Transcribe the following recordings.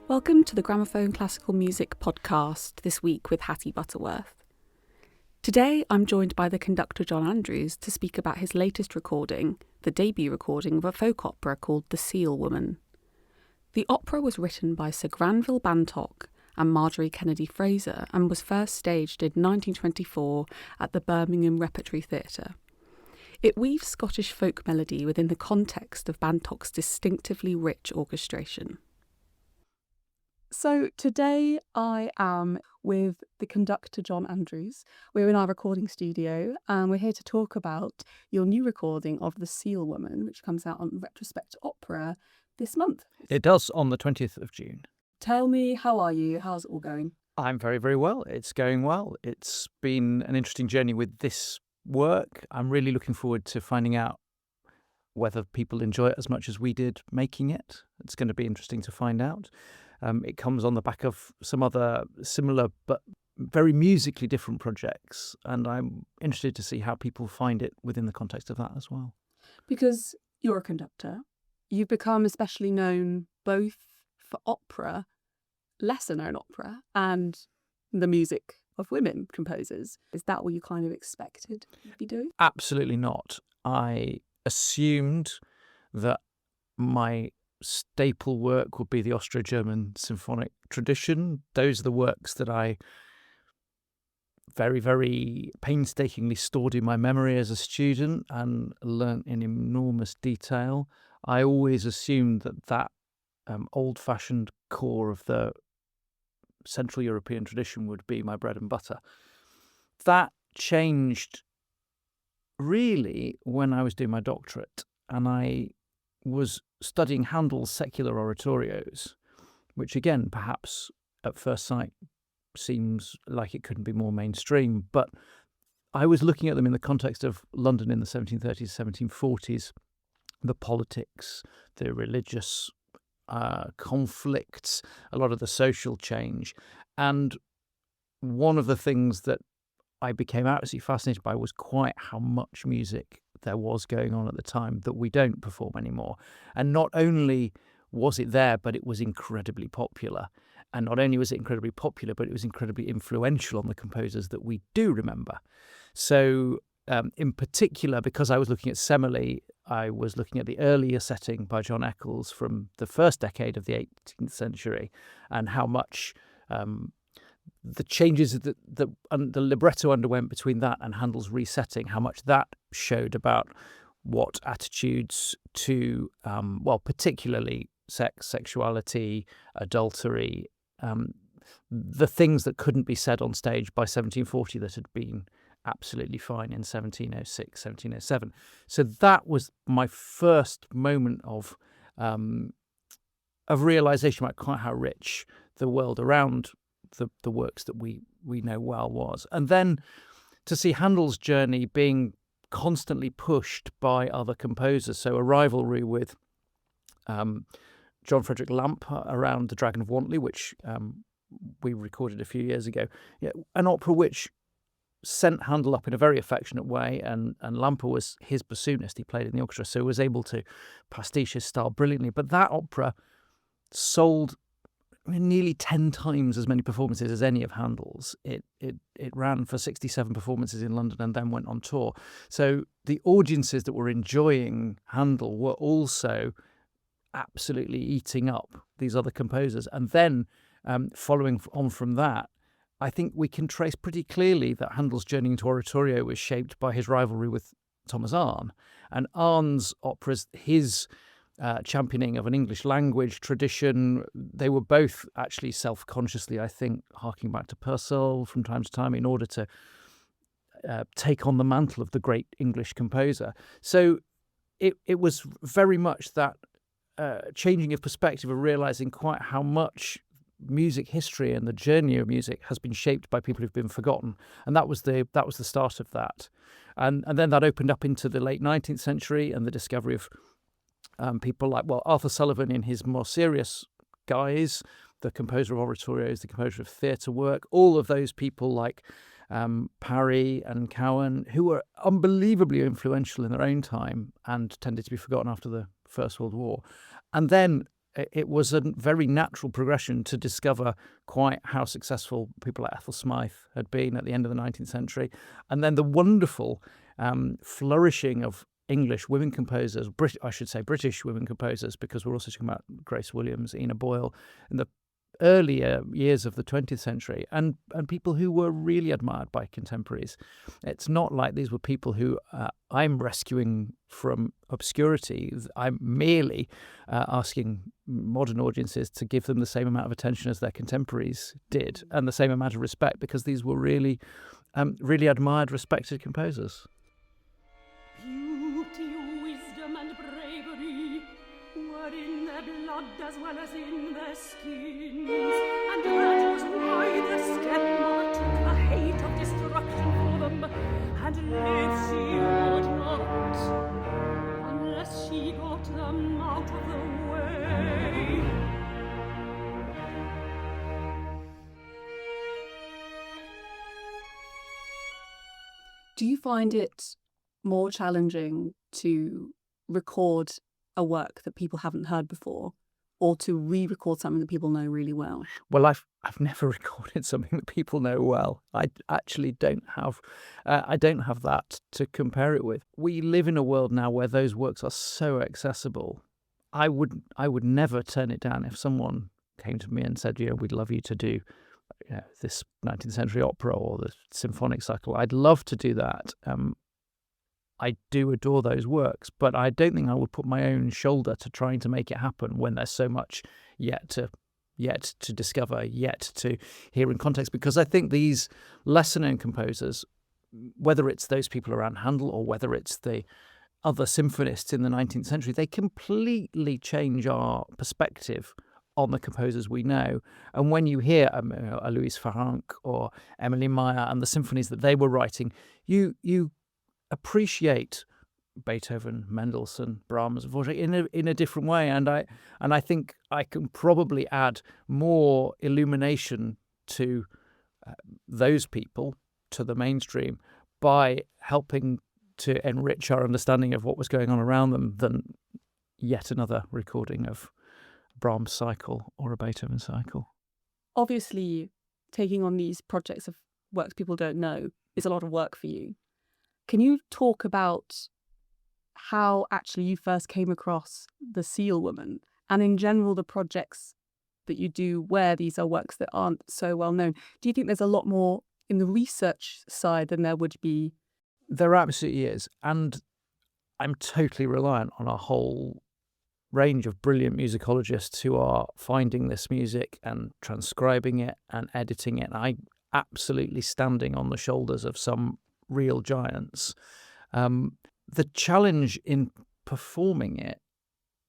Welcome to the Gramophone Classical Music podcast, this week with Hattie Butterworth. Today I'm joined by the conductor John Andrews to speak about his latest recording, the debut recording of a folk opera called The Seal Woman. The opera was written by Sir Granville Bantock and Marjory Kennedy-Fraser and was first staged in 1924 at the Birmingham Repertory Theatre. It weaves Scottish folk melody within the context of Bantock's distinctively rich orchestration. So today I am with the conductor John Andrews. We're in our recording studio and we're here to talk about your new recording of The Seal Woman, which comes out on Retrospect Opera this month. It does, on the 20th of June. Tell me, how are you? How's it all going? I'm very, very well. It's going well. It's been an interesting journey with this work. I'm really looking forward to finding out whether people enjoy it as much as we did making it. It's going to be interesting to find out. It comes on the back of some other similar but very musically different projects, and I'm interested to see how people find it within the context of that as well. Because you're a conductor, you've become especially known both for opera, lesser known opera, and the music of women composers. Is that what you kind of expected you'd be doing? Absolutely not. I assumed that my staple work would be the Austro-German symphonic tradition. Those are the works that I very, very painstakingly stored in my memory as a student and learnt in enormous detail. I always assumed that old-fashioned core of the Central European tradition would be my bread and butter. That changed really when I was doing my doctorate, and I was studying Handel's secular oratorios, which again, perhaps at first sight seems like it couldn't be more mainstream, but I was looking at them in the context of London in the 1730s, 1740s, the politics, the religious conflicts, a lot of the social change. And one of the things that I became absolutely fascinated by was quite how much music there was going on at the time that we don't perform anymore. And not only was it there, but it was incredibly popular. And not only was it incredibly popular, but it was incredibly influential on the composers that we do remember. So in particular, because I was looking at Semele, I was looking at the earlier setting by John Eccles from the first decade of the 18th century, and how much the changes that the libretto underwent between that and Handel's resetting, how much that showed about what attitudes to, particularly sex, sexuality, adultery, the things that couldn't be said on stage by 1740 that had been absolutely fine in 1706, 1707. So that was my first moment of realization about quite how rich the world around the works that we know well was. And then to see Handel's journey being constantly pushed by other composers, so a rivalry with John Frederick Lampe around The Dragon of Wantley, which we recorded a few years ago, an opera which sent Handel up in a very affectionate way, and Lampe was his bassoonist. He played in the orchestra, so was able to pastiche his style brilliantly. But that opera sold nearly 10 times as many performances as any of Handel's. It ran for 67 performances in London and then went on tour. So the audiences that were enjoying Handel were also absolutely eating up these other composers. And then following on from that, I think we can trace pretty clearly that Handel's journey into oratorio was shaped by his rivalry with Thomas Arne. And Arne's operas, his championing of an English language tradition, they were both actually self-consciously, I think, harking back to Purcell from time to time in order to take on the mantle of the great English composer. So it was very much that changing of perspective of realizing quite how much music history and the journey of music has been shaped by people who've been forgotten, and that was the start of that, and then that opened up into the late 19th century and the discovery of people like Arthur Sullivan in his more serious guise, the composer of oratorios, the composer of theatre work, all of those people like Parry and Cowan, who were unbelievably influential in their own time and tended to be forgotten after the First World War. And then it was a very natural progression to discover quite how successful people like Ethel Smythe had been at the end of the 19th century, and then the wonderful flourishing of English women composers, British women composers, because we're also talking about Grace Williams, Ina Boyle, in the earlier years of the 20th century, and people who were really admired by contemporaries. It's not like these were people who I'm rescuing from obscurity. I'm merely asking modern audiences to give them the same amount of attention as their contemporaries did, and the same amount of respect, because these were really admired, respected composers. In their blood as well as in their skins, and that was why the stepmother took the hate of destruction for them, and live she would not, unless she got them out of the way. Do you find it more challenging to record a work that people haven't heard before, or to re-record something that people know really well? Well, I've never recorded something that people know well. I actually don't have that to compare it with. We live in a world now where those works are so accessible. I would never turn it down if someone came to me and said, we'd love you to do this 19th century opera or the symphonic cycle. I'd love to do that. I do adore those works, but I don't think I would put my own shoulder to trying to make it happen when there's so much yet to discover, yet to hear in context. Because I think these lesser-known composers, whether it's those people around Handel or whether it's the other symphonists in the 19th century, they completely change our perspective on the composers we know. And when you hear a Louise Farrenc or Emily Meyer and the symphonies that they were writing, you appreciate Beethoven, Mendelssohn, Brahms, Dvorak in a different way, and I think I can probably add more illumination to those people, to the mainstream, by helping to enrich our understanding of what was going on around them than yet another recording of Brahms' cycle or a Beethoven cycle. Obviously, taking on these projects of works people don't know is a lot of work for you. Can you talk about how actually you first came across the Seal Woman, and in general the projects that you do where these are works that aren't so well known? Do you think there's a lot more in the research side than there would be? There absolutely is, and I'm totally reliant on a whole range of brilliant musicologists who are finding this music and transcribing it and editing it. I'm absolutely standing on the shoulders of some real giants. The challenge in performing it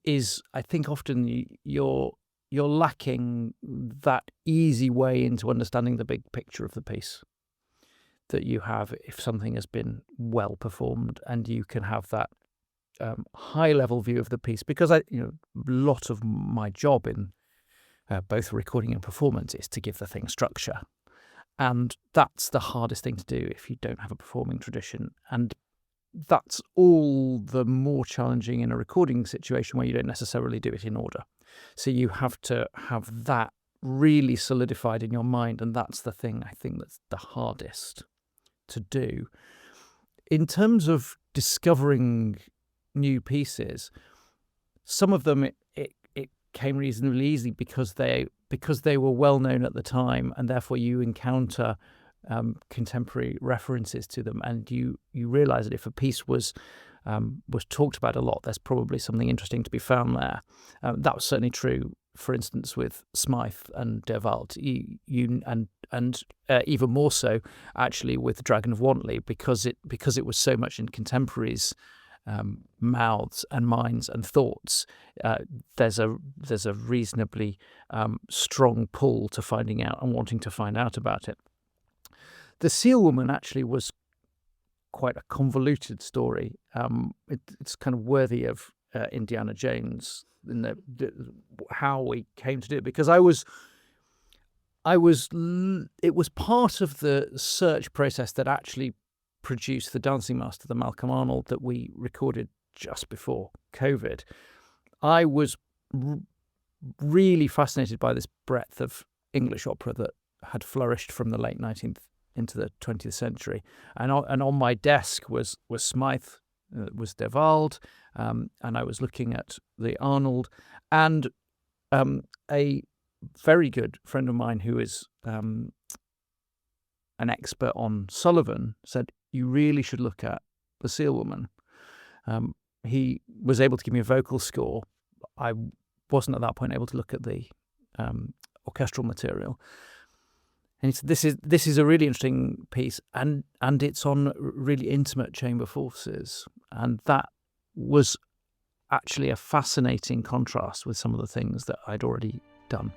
is, I think, often you're lacking that easy way into understanding the big picture of the piece that you have if something has been well performed, and you can have that high level view of the piece. Because a lot of my job in both recording and performance is to give the thing structure. And that's the hardest thing to do if you don't have a performing tradition. And that's all the more challenging in a recording situation where you don't necessarily do it in order. So you have to have that really solidified in your mind. And that's the thing I think that's the hardest to do. In terms of discovering new pieces, some of them it came reasonably easy because they were well known at the time, and therefore you encounter contemporary references to them, and you realise that if a piece was talked about a lot, there's probably something interesting to be found there. That was certainly true, for instance, with Smythe and De Walt, and even more so actually with Dragon of Wantley, because it was so much in contemporaries' mouths and minds and thoughts. There's a reasonably strong pull to finding out and wanting to find out about it. The Seal Woman actually was quite a convoluted story. It's kind of worthy of Indiana Jones in how we came to do it, because it was part of the search process that actually produced the Dancing Master, the Malcolm Arnold, that we recorded just before COVID. I was really fascinated by this breadth of English opera that had flourished from the late 19th into the 20th century. And on my desk was Smythe, was De Wald, and I was looking at the Arnold, and a very good friend of mine who is an expert on Sullivan said, you really should look at The Seal Woman. He was able to give me a vocal score. I wasn't at that point able to look at the orchestral material. And he said, this is a really interesting piece, and it's on really intimate chamber forces. And that was actually a fascinating contrast with some of the things that I'd already done.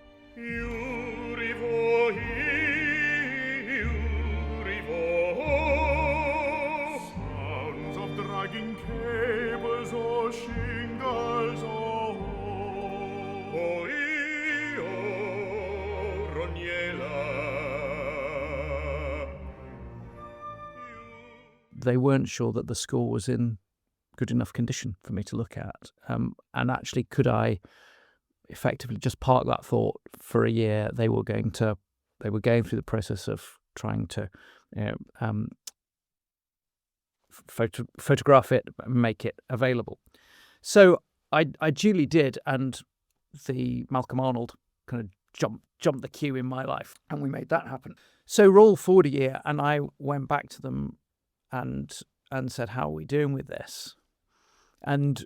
Sounds of dragging cables or shingles They weren't sure that the score was in good enough condition for me to look at. And actually, could I effectively just park that thought for a year? They were going through the process of trying to photograph it, make it available. So I duly did, and the Malcolm Arnold kind of jumped the queue in my life, and we made that happen. So roll forward a year, and I went back to them and said, how are we doing with this? And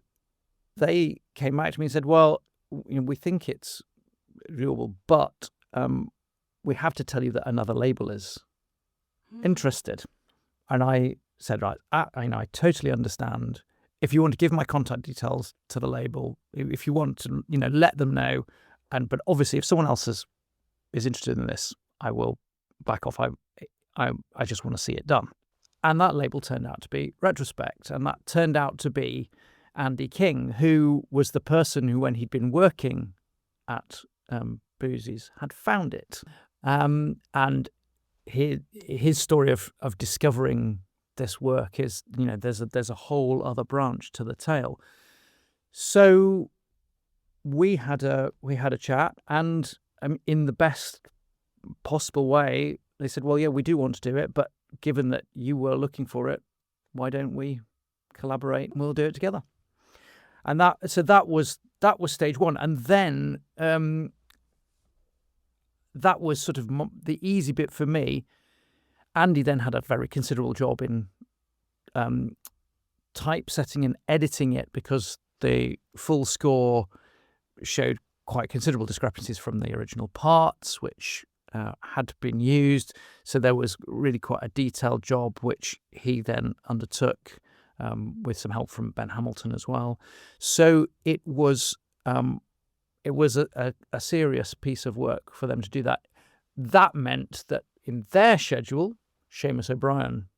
they came back to me and said, well, we think it's doable, but we have to tell you that another label is interested. And I said, right, I totally understand. If you want to give my contact details to the label, if you want to, let them know. But obviously, if someone else is interested in this, I will back off. I just want to see it done. And that label turned out to be Retrospect, and that turned out to be Andy King, who was the person who, when he'd been working at Boosey's, had found it. And his story of discovering this work is, there's a whole other branch to the tale. So we had a chat, and in the best possible way, they said, well, yeah, we do want to do it, but given that you were looking for it, why don't we collaborate and we'll do it together? And that was stage one. And then that was sort of the easy bit for me. Andy then had a very considerable job in typesetting and editing it, because the full score showed quite considerable discrepancies from the original parts, which had been used. So there was really quite a detailed job, which he then undertook with some help from Ben Hamilton as well. So it was a serious piece of work for them to do that. That meant that in their schedule, Seamus O'Brien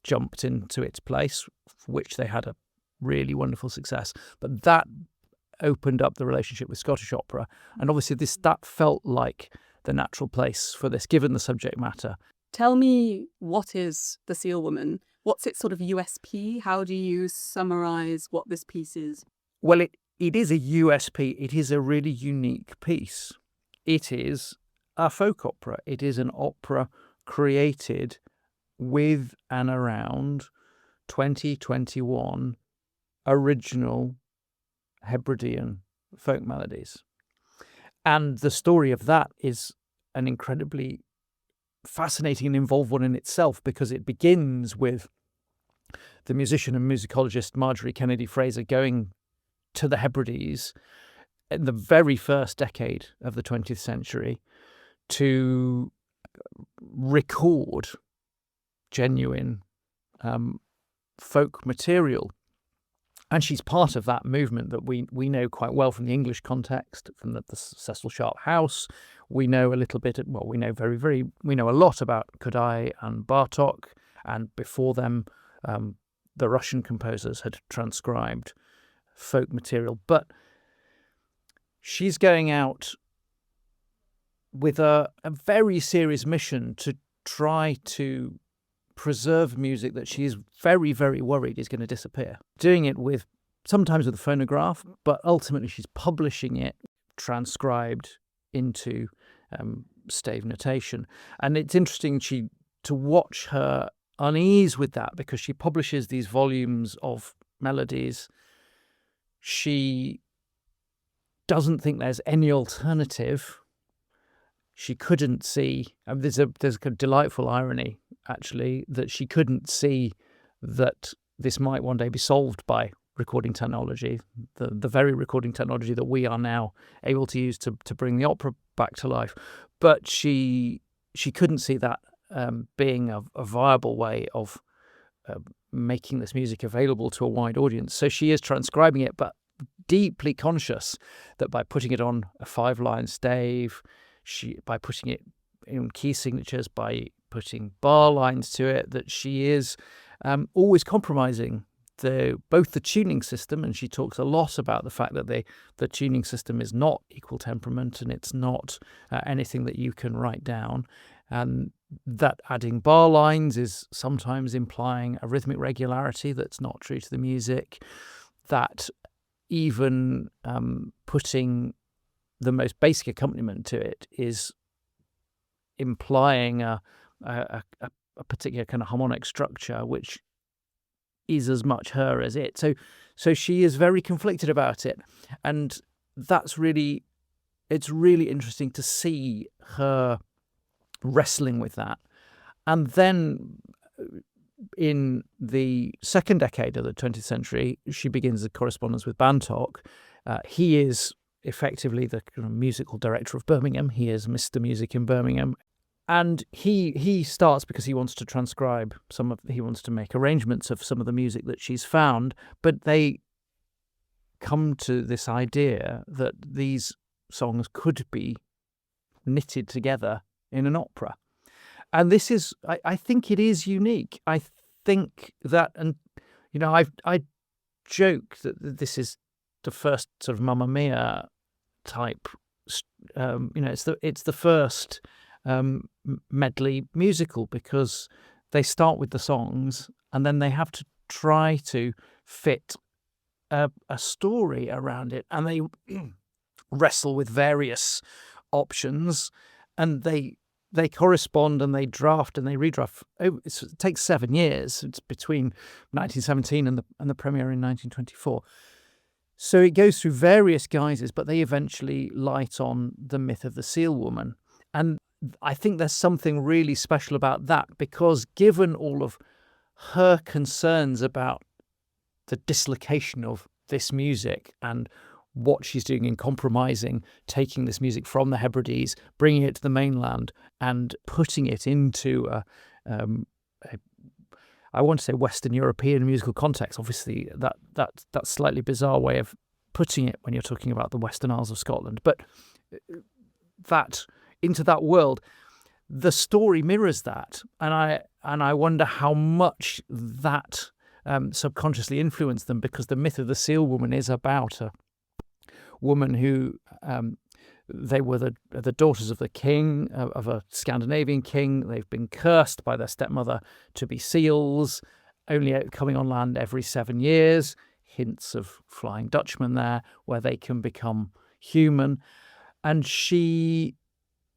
jumped into its place, for which they had a really wonderful success. But that opened up the relationship with Scottish Opera, and obviously that felt like the natural place for this, given the subject matter. Tell me, what is The Seal Woman? What's its sort of USP? How do you summarise what this piece is? Well, it is a USP. It is a really unique piece. It is a folk opera. It is an opera created with and around 2021 original Hebridean folk melodies. And the story of that is an incredibly fascinating and involved one in itself, because it begins with the musician and musicologist Marjory Kennedy-Fraser going to the Hebrides in the very first decade of the 20th century to record genuine folk material. And she's part of that movement that we know quite well from the English context, from the Cecil Sharp House. We know a little bit, we know we know a lot about Kodály and Bartók, and before them, the Russian composers had transcribed folk material. But she's going out with a very serious mission to try to preserve music that she's very, very worried is going to disappear. Doing it sometimes with a phonograph, but ultimately she's publishing it, transcribed into stave notation. And it's interesting to watch her unease with that, because she publishes these volumes of melodies. She doesn't think there's any alternative. She couldn't see, and there's a delightful irony, actually, that she couldn't see that this might one day be solved by recording technology, the very recording technology that we are now able to use to bring the opera back to life. But she couldn't see that being a viable way of making this music available to a wide audience. So she is transcribing it, but deeply conscious that by putting it on a 5-line stave, by putting it in key signatures, by putting bar lines to it, that she is always compromising both the tuning system, and she talks a lot about the fact that the tuning system is not equal temperament, and it's not anything that you can write down, and that adding bar lines is sometimes implying a rhythmic regularity that's not true to the music, that even putting the most basic accompaniment to it is implying a particular kind of harmonic structure, which is as much her as it. So she is very conflicted about it, and it's really interesting to see her wrestling with that. And then in the second decade of the 20th century, she begins a correspondence with Bantock. He is effectively the kind of musical director of Birmingham. He is Mr. Music in Birmingham. And he starts because he wants to transcribe he wants to make arrangements of some of the music that she's found, but they come to this idea that these songs could be knitted together in an opera. And this is, I think it is unique. I think that, and I joke that this is the first sort of Mamma Mia type. It's the first medley musical, because they start with the songs and then they have to try to fit a story around it, and they wrestle with various options, and they correspond, and they draft and they redraft. It takes 7 years. It's between 1917 and the premiere in 1924. So it goes through various guises, but they eventually light on the myth of the Seal Woman. And I think there's something really special about that, because given all of her concerns about the dislocation of this music and what she's doing in compromising, taking this music from the Hebrides, bringing it to the mainland and putting it into I want to say Western European musical context. Obviously, that's slightly bizarre way of putting it when you're talking about the Western Isles of Scotland. But that into that world, the story mirrors that, and I wonder how much that subconsciously influenced them, because the myth of the Seal Woman is about a woman who they were the daughters of the king, of a Scandinavian king. They've been cursed by their stepmother to be seals, only coming on land every 7 years. Hints of Flying Dutchman there, where they can become human. And she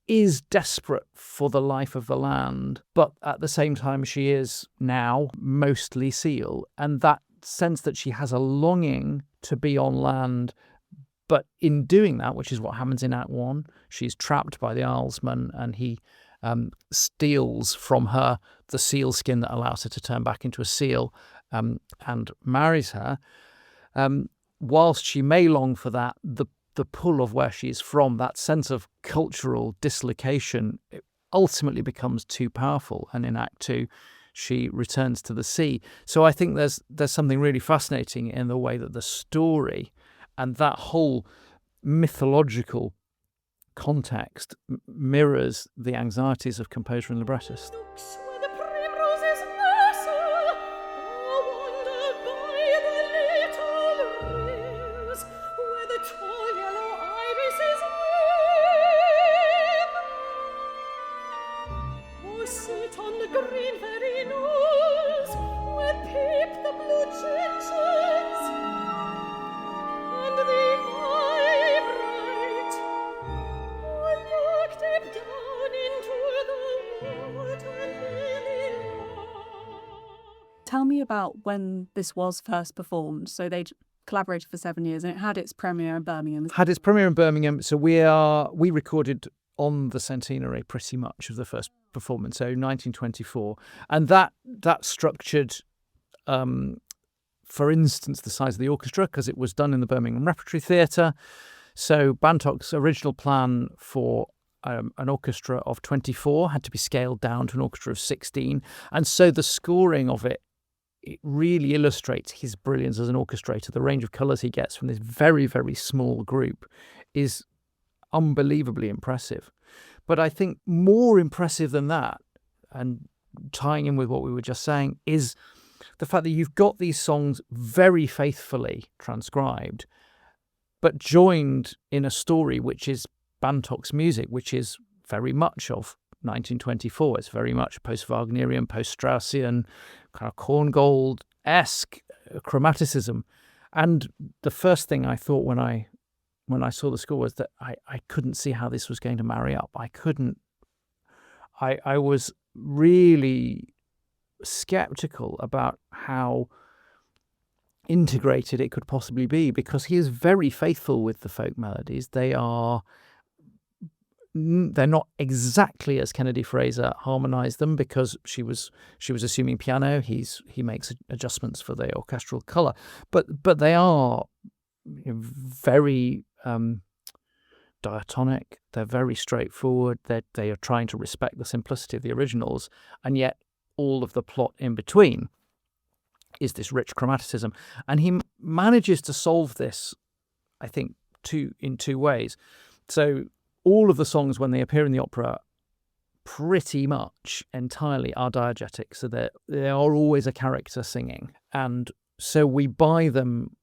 is desperate for the life of the land, but at the same time she is now mostly seal. And that sense that she has a longing to be on land, but in doing that, which is what happens in Act 1, she's trapped by the Islesman, and he steals from her the seal skin that allows her to turn back into a seal, and marries her. Whilst she may long for that, the pull of where she's from, that sense of cultural dislocation, it ultimately becomes too powerful. And in Act 2, she returns to the sea. So I think there's something really fascinating in the way that the story and that whole mythological context mirrors the anxieties of composer and librettist. tell me about when this was first performed. So they'd collaborated for 7 years and it had its premiere in Birmingham. So we recorded on the centenary pretty much of the first performance, so 1924. And that structured, for instance, the size of the orchestra, because it was done in the Birmingham Repertory Theatre. So Bantock's original plan for an orchestra of 24 had to be scaled down to an orchestra of 16. And so the scoring of it really illustrates his brilliance as an orchestrator. The range of colours he gets from this very, very small group is unbelievably impressive. But I think more impressive than that, and tying in with what we were just saying, is the fact that you've got these songs very faithfully transcribed, but joined in a story which is Bantock's music, which is very much of 1924. It's very much post-Wagnerian, post-Straussian, kind of Korngold-esque chromaticism. And the first thing I thought when I saw the score was that I couldn't see how this was going to marry up. I was really skeptical about how integrated it could possibly be, because he is very faithful with the folk melodies. They're not exactly as Kennedy-Fraser harmonised them, because she was assuming piano. He makes adjustments for the orchestral colour, but they are very diatonic. They're very straightforward. They are trying to respect the simplicity of the originals, and yet all of the plot in between is this rich chromaticism. And he manages to solve this, I think, in two ways. So all of the songs, when they appear in the opera, pretty much entirely are diegetic, so they are always a character singing, and so we buy them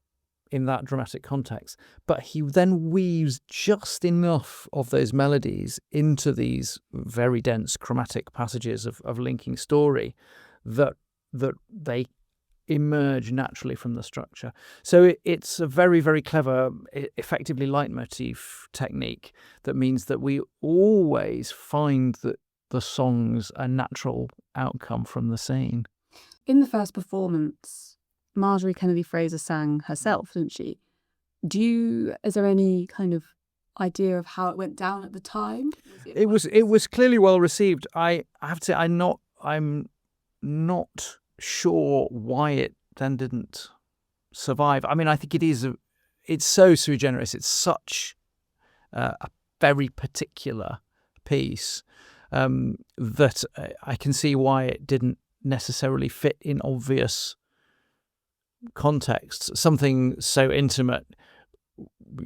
in that dramatic context. But he then weaves just enough of those melodies into these very dense chromatic passages of linking story that they emerge naturally from the structure. So it's a very, very clever, effectively leitmotif technique that means that we always find that the song's a natural outcome from the scene. In the first performance, Marjory Kennedy-Fraser sang herself, didn't she? Is there any kind of idea of how it went down at the time? It was clearly well received. I have to say, I'm not sure why it then didn't survive. I mean, I think it's so sui generis. It's such a very particular piece that I can see why it didn't necessarily fit in obvious contexts. Something so intimate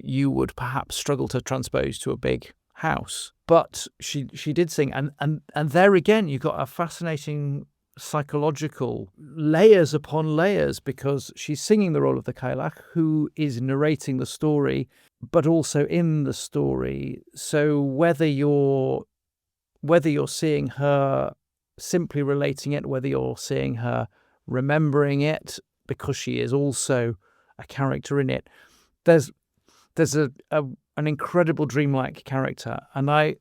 you would perhaps struggle to transpose to a big house. But she did sing, and there again you got a fascinating psychological layers upon layers, because she's singing the role of the Kailach, who is narrating the story, but also in the story. So whether you're seeing her simply relating it, whether you're seeing her remembering it because she is also a character in it, there's an incredible dreamlike character, and I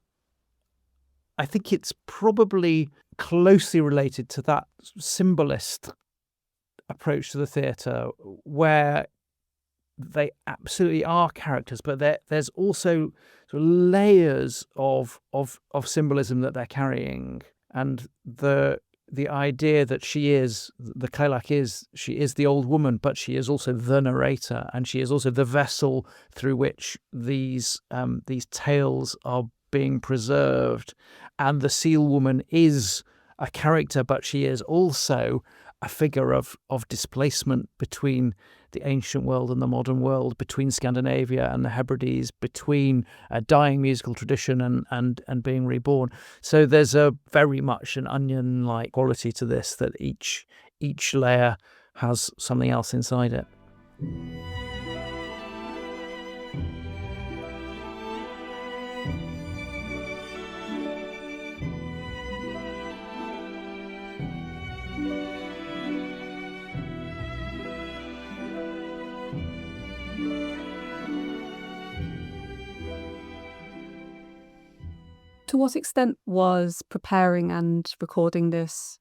think it's probably closely related to that symbolist approach to the theatre, where they absolutely are characters, but there's also sort of layers of symbolism that they're carrying, and the idea that she is the old woman, but she is also the narrator, and she is also the vessel through which these tales are being preserved. And the seal woman is a character, but she is also a figure of displacement between the ancient world and the modern world, between Scandinavia and the Hebrides, between a dying musical tradition and being reborn. So there's a very much an onion-like quality to this, that each layer has something else inside it. To what extent was preparing and recording this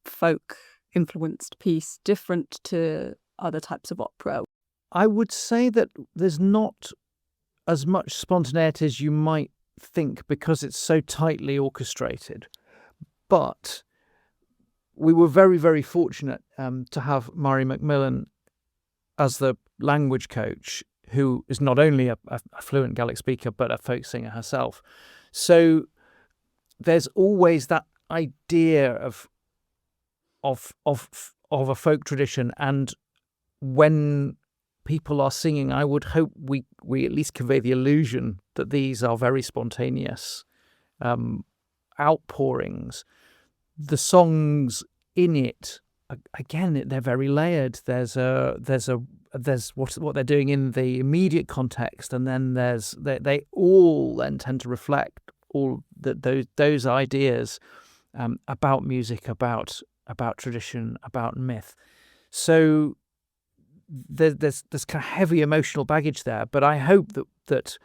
folk influenced piece different to other types of opera? I would say that there's not as much spontaneity as you might think because it's so tightly orchestrated. But we were very, very fortunate to have Mari Macmillan as the language coach, who is not only a fluent Gaelic speaker, but a folk singer herself. So there's always that idea of a folk tradition. And when people are singing, I would hope we at least convey the illusion that these are very spontaneous outpourings. The songs in it, again, they're very layered. There's what they're doing in the immediate context, and then they all then tend to reflect all those ideas about music, about tradition, about myth. So there's kind of heavy emotional baggage there, but I hope that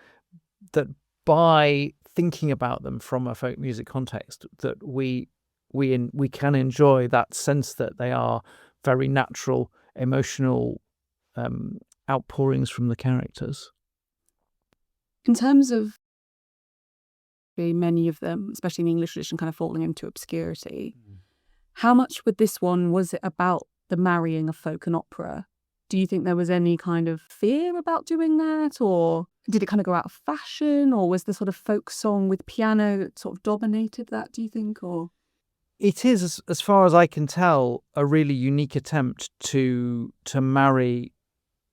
by thinking about them from a folk music context, that we can enjoy that sense that they are very natural, emotional outpourings from the characters. In terms of many of them, especially in the English tradition, kind of falling into obscurity, how much with this one was it about the marrying of folk and opera? Do you think there was any kind of fear about doing that, or did it kind of go out of fashion, or was the sort of folk song with piano sort of dominated that, do you think? Or it is, as far as I can tell, a really unique attempt to marry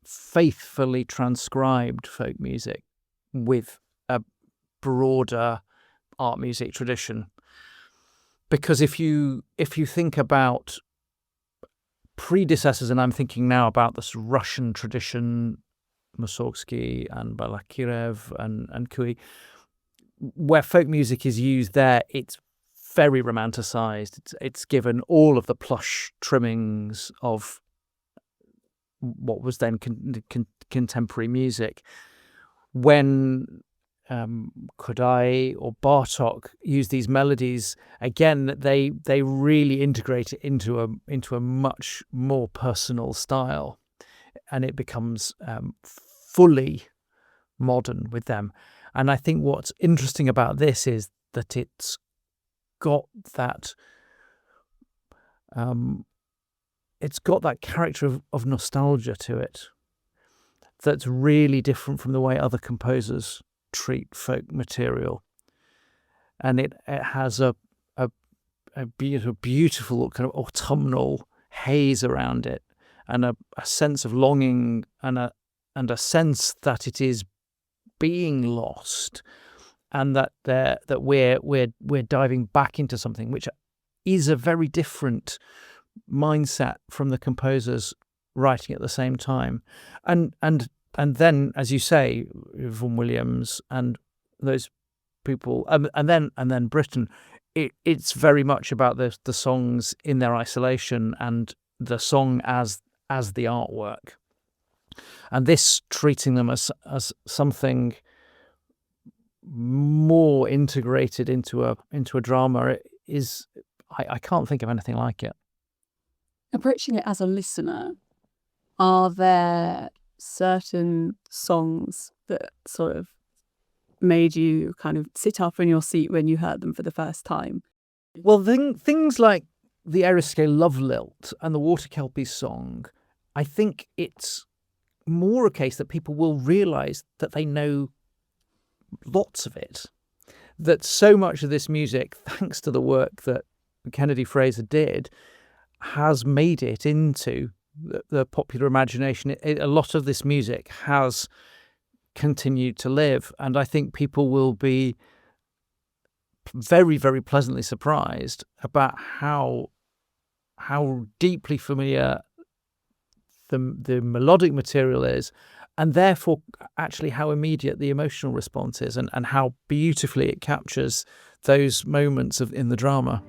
faithfully transcribed folk music with a broader art music tradition. Because if you think about predecessors, and I'm thinking now about this Russian tradition, Mussorgsky and Balakirev and Kui, where folk music is used there, it's very romanticized. It's given all of the plush trimmings of what was then contemporary music. When Kodály or Bartók use these melodies, again, they really integrate it into a much more personal style, and it becomes fully modern with them. And I think what's interesting about this is that it's got that character of nostalgia to it that's really different from the way other composers treat folk material, and it has a beautiful kind of autumnal haze around it, and a sense of longing, and a sense that it is being lost, and that we're diving back into something which is a very different mindset from the composers writing at the same time, and then, as you say, Vaughan Williams and those people, and then Britain, it's very much about the songs in their isolation and the song as the artwork, and this treating them as something more integrated into a drama is, I can't think of anything like it. Approaching it as a listener, are there certain songs that sort of made you kind of sit up in your seat when you heard them for the first time? Well, things like the Eriskay Love Lilt and the Water Kelpies song, I think it's more a case that people will realise that they know lots of it. That so much of this music, thanks to the work that Kennedy-Fraser did, has made it into the popular imagination. A lot of this music has continued to live, and I think people will be very, very pleasantly surprised about how deeply familiar the melodic material is, and therefore actually how immediate the emotional response is, and how beautifully it captures those moments in the drama.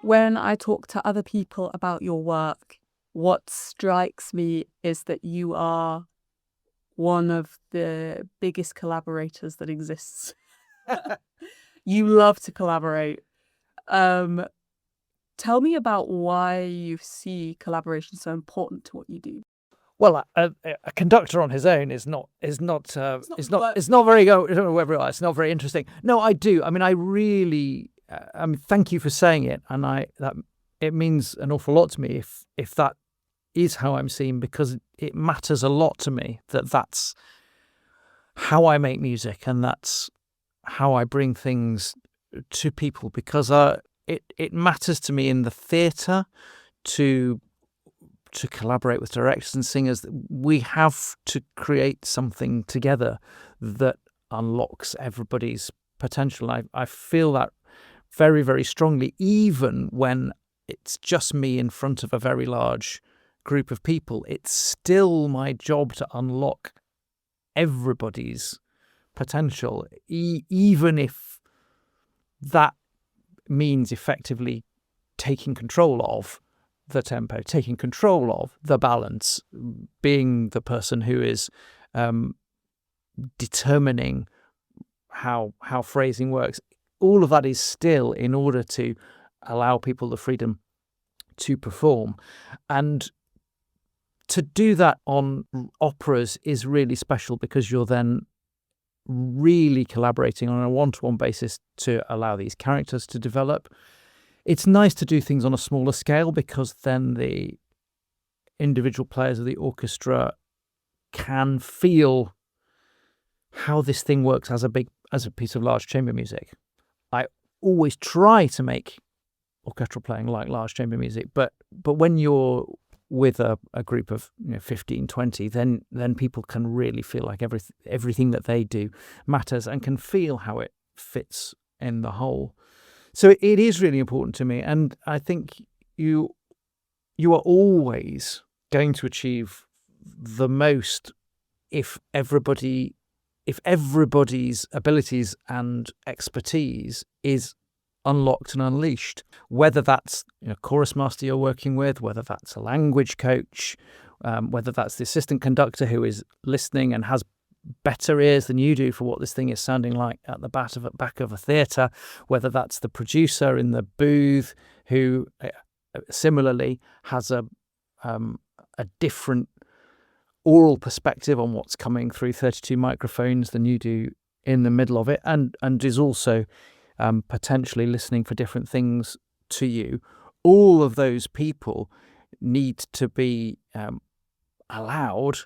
When I talk to other people about your work, what strikes me is that you are one of the biggest collaborators that exists. You love to collaborate. Tell me about why you see collaboration so important to what you do. Well, a conductor on his own is not very it's not very interesting. No, I do. I mean, I really. Thank you for saying it, and it means an awful lot to me if that is how I'm seen, because it matters a lot to me that's how I make music and that's how I bring things to people, because it matters to me in the theatre to collaborate with directors and singers. We have to create something together that unlocks everybody's potential. I feel that very, very strongly, even when it's just me in front of a very large group of people. It's still my job to unlock everybody's potential, even if that means effectively taking control of the tempo, taking control of the balance, being the person who is determining how phrasing works. All of that is still in order to allow people the freedom to perform. And to do that on operas is really special, because you're then really collaborating on a one-to-one basis to allow these characters to develop. It's nice to do things on a smaller scale, because then the individual players of the orchestra can feel how this thing works as a piece of large chamber music. I always try to make orchestral playing like large chamber music, but when you're with a group of 15, 20, then people can really feel like everything that they do matters and can feel how it fits in the whole. So it is really important to me, and I think you are always going to achieve the most if everybody's abilities and expertise is unlocked and unleashed, whether that's chorus master you're working with, whether that's a language coach, whether that's the assistant conductor who is listening and has better ears than you do for what this thing is sounding like at the back of a theatre, whether that's the producer in the booth who similarly has a different oral perspective on what's coming through 32 microphones than you do in the middle of it, and is also potentially listening for different things to you. All of those people need to be allowed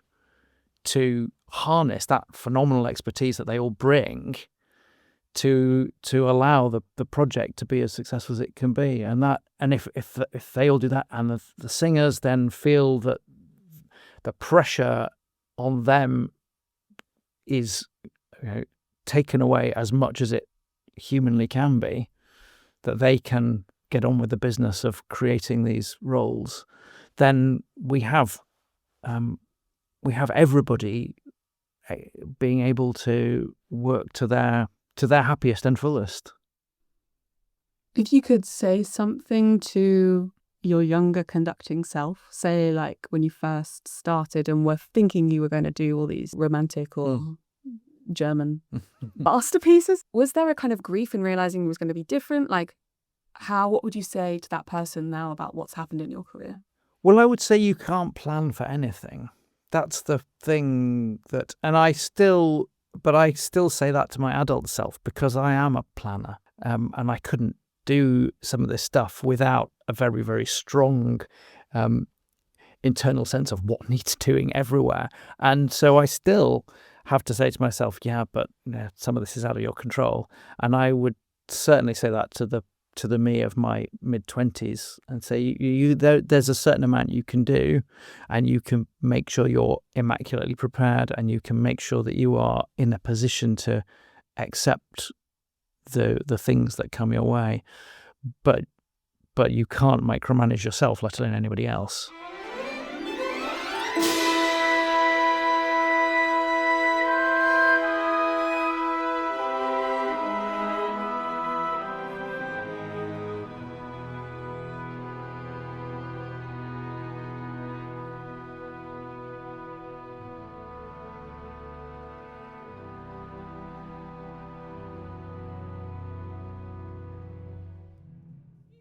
to harness that phenomenal expertise that they all bring to allow the project to be as successful as it can be. And if they all do that, and the singers then feel that the pressure on them is taken away as much as it humanly can be, that they can get on with the business of creating these roles, then we have everybody being able to work to their happiest and fullest. If you could say something to your younger conducting self, say like when you first started and were thinking you were going to do all these romantic or German masterpieces, was there a kind of grief in realizing it was going to be different? Like, what would you say to that person now about what's happened in your career? Well, I would say you can't plan for anything. That's the thing and I still say that to my adult self, because I am a planner, and I couldn't do some of this stuff without a very, very strong internal sense of what needs doing everywhere. And so I still have to say to myself, yeah, but some of this is out of your control. And I would certainly say that to the me of my mid-20s, and say there's a certain amount you can do, and you can make sure you're immaculately prepared, and you can make sure that you are in a position to accept the things that come your way, but you can't micromanage yourself, let alone anybody else.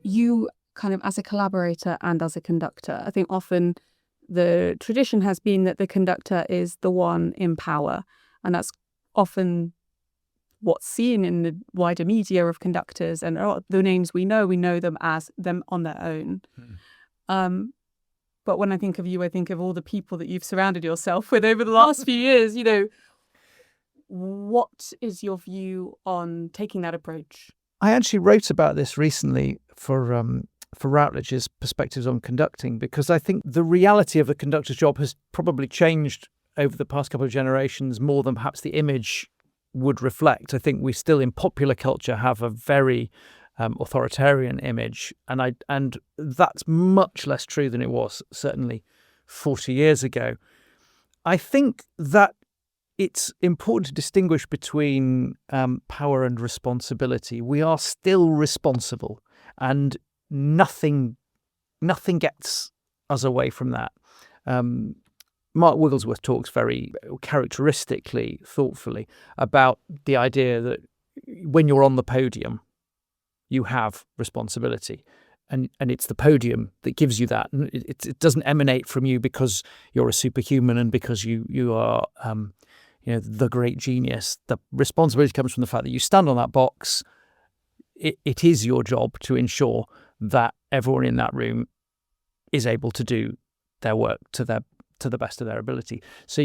you kind of as a collaborator and as a conductor, I think often the tradition has been that the conductor is the one in power, and that's often what's seen in the wider media of conductors, and the names we know them as them on their own. But when I think of you, I think of all the people that you've surrounded yourself with over the last few years. What is your view on taking that approach? I actually wrote about this recently for Routledge's Perspectives on Conducting, because I think the reality of the conductor's job has probably changed over the past couple of generations more than perhaps the image would reflect. I think we still in popular culture have a very authoritarian image, and that's much less true than it was certainly 40 years ago. I think that it's important to distinguish between power and responsibility. We are still responsible, and nothing gets us away from that. Mark Wigglesworth talks very characteristically, thoughtfully about the idea that when you're on the podium, you have responsibility, and it's the podium that gives you that. And it doesn't emanate from you because you're a superhuman and because you are the great genius. The responsibility comes from the fact that you stand on that box. It is your job to ensure that everyone in that room is able to do their work to the best of their ability. So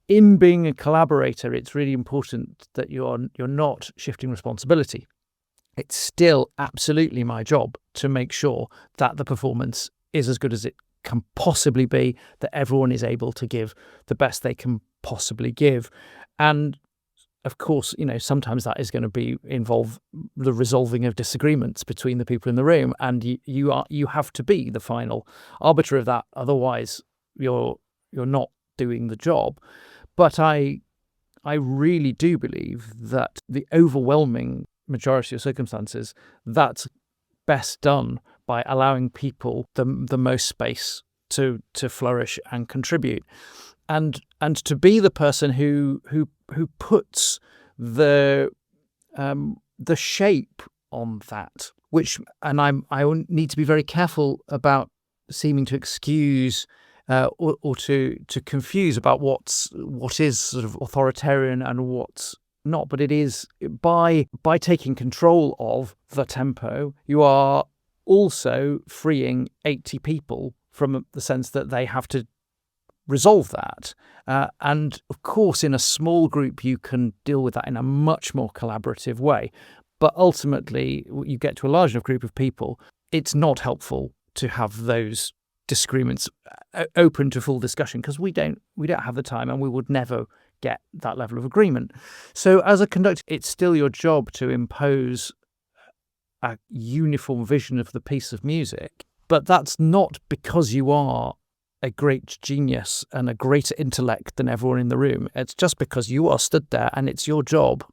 in being a collaborator, it's really important that you're not shifting responsibility. It's still absolutely my job to make sure that the performance is as good as it can possibly be, that everyone is able to give the best they can possibly give. And of course, sometimes that is going to involve the resolving of disagreements between the people in the room, and you have to be the final arbiter of that. Otherwise, you're not doing the job. But I really do believe that the overwhelming majority of circumstances, that's best done by allowing people the most space to flourish and contribute, and to be the person who puts the shape on that. I need to be very careful about seeming to excuse or to confuse about what is sort of authoritarian and what's not. But it is by taking control of the tempo, you are also freeing 80 people from the sense that they have to resolve that. And of course, in a small group, you can deal with that in a much more collaborative way. But ultimately, you get to a large enough group of people, it's not helpful to have those disagreements open to full discussion, because we don't have the time, and we would never get that level of agreement. So as a conductor, it's still your job to impose a uniform vision of the piece of music, but that's not because you are a great genius and a greater intellect than everyone in the room. It's just because you are stood there and it's your job,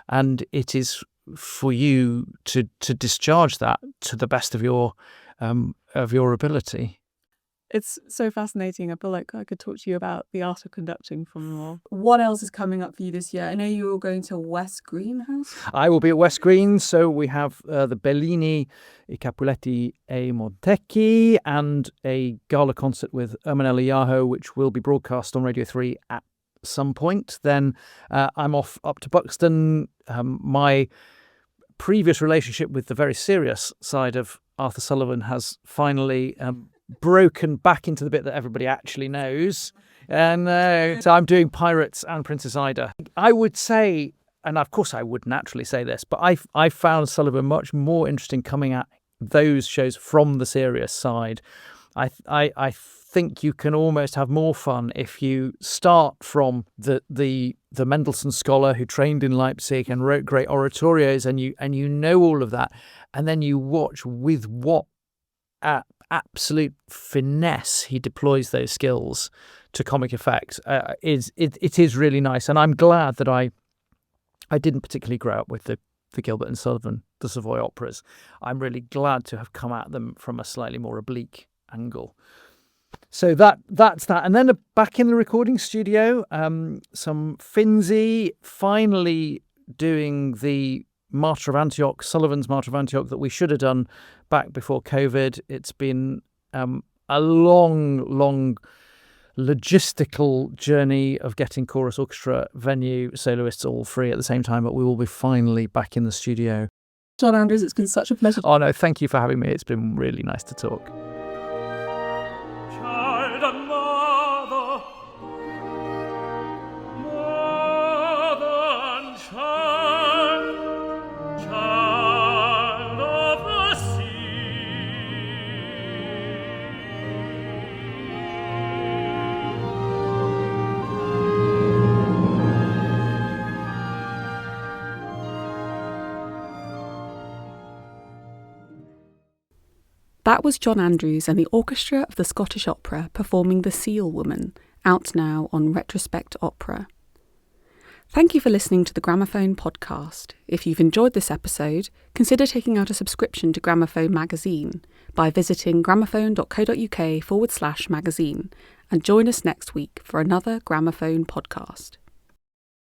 and it is for you to discharge that to the best of your ability. It's so fascinating. I feel like I could talk to you about the art of conducting for more. What else is coming up for you this year? I know you're all going to West Greenhouse. I will be at West Green. So we have the Bellini, I Capuletti e Montecchi, and a gala concert with Ermanella Yaho, which will be broadcast on Radio 3 at some point. Then I'm off up to Buxton. My previous relationship with the very serious side of Arthur Sullivan has finally broken back into the bit that everybody actually knows. And so I'm doing Pirates and Princess Ida. I would say, and of course I would naturally say this, but I found Sullivan much more interesting coming at those shows from the serious side. I think you can almost have more fun if you start from the Mendelssohn scholar who trained in Leipzig and wrote great oratorios, and you know all of that, and then you watch with what absolute finesse he deploys those skills to comic effect. It is really nice, and I'm glad that I didn't particularly grow up with the Gilbert and Sullivan, the Savoy operas. I'm really glad to have come at them from a slightly more oblique angle. So that's that. And then back in the recording studio, some Finzi, finally doing the Martyr of Antioch, Sullivan's Martyr of Antioch, that we should have done back before COVID. It's been a long logistical journey of getting chorus, orchestra, venue, soloists all free at the same time, but we will be finally back in the studio. John Andrews, it's been such a pleasure. Oh no, thank you for having me. It's been really nice to talk. Child and mother, mother and child, child of the sea. That was John Andrews and the orchestra of the Scottish Opera performing The Seal Woman, out now on Retrospect Opera. Thank you for listening to the Gramophone podcast. If you've enjoyed this episode, consider taking out a subscription to Gramophone Magazine by visiting gramophone.co.uk/magazine and join us next week for another Gramophone podcast.